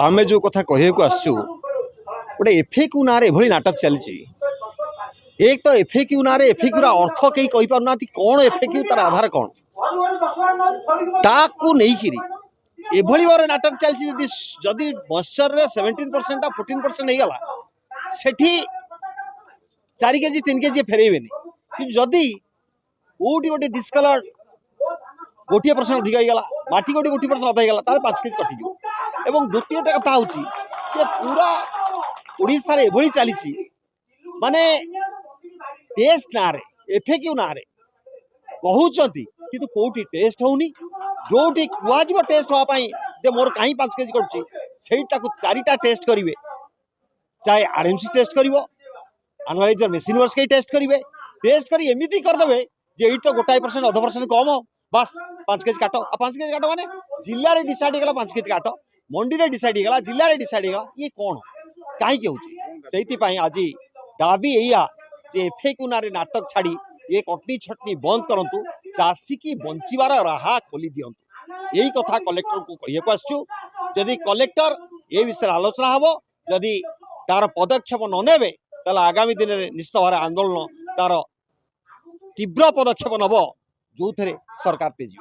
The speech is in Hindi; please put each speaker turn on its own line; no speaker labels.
आमे जो कथा कहू आसचु गोटे एफएक्यू ना एभली नाटक चली। एक तो एफएक्यू ना एफएक्यू अर्थ कहीं कही पारना कौन एफएक्यू तार आधार कौन ताकू नहीं एभली भाव नाटक चलती। जदि मॉइस्चर 17% 14% नहीं गला सेठी 4 केजी 3 केजी फेरबे जदि कौटी गोटे डिस्कलर 1% अधिक होगा माटी गोटे 1% अधा होगा 5 केजी कटिज। एवं द्वितीय कथा हूँ पूरा ओडिशा रे एभली चली माने टेस्ट ना एफएक्यू ना कहते कि कौटी टेस्ट होनी जोटी कह टेस्ट हाँपाई जे मोर कहीं 5 केजी करुच्ची से 4टा टेस्ट करेंगे। चाहे आरएमसी टेस्ट कर एनालाइजर मेसीन वर्स कहीं टेस्ट करेंगे टेस्ट कर एमती करदे जे तो 1% 0.5% कम बस 5 केजी काट 5 केजी काट माने जिले में डिसाइड होगा 5 केजी काट मंडी में डिसाइड होगा जिले में डिसाइड होगा ये कौन कहीं होती आज दाबी या एफएक्यू ना नाटक छाड़ी ये कटनी छटनी बंद करंतु चाषी की बंचार राह खोली दिंतु यही कथा कलेक्टर को कहू आसचु। जदि कलेक्टर ये विषय आलोचना हम जदि तार पदक्षेप न नेबे ताले आगामी दिन में निश्चित भाव आंदोलन तार तीव्र पदक्षेप नब जो सरकार तेजी।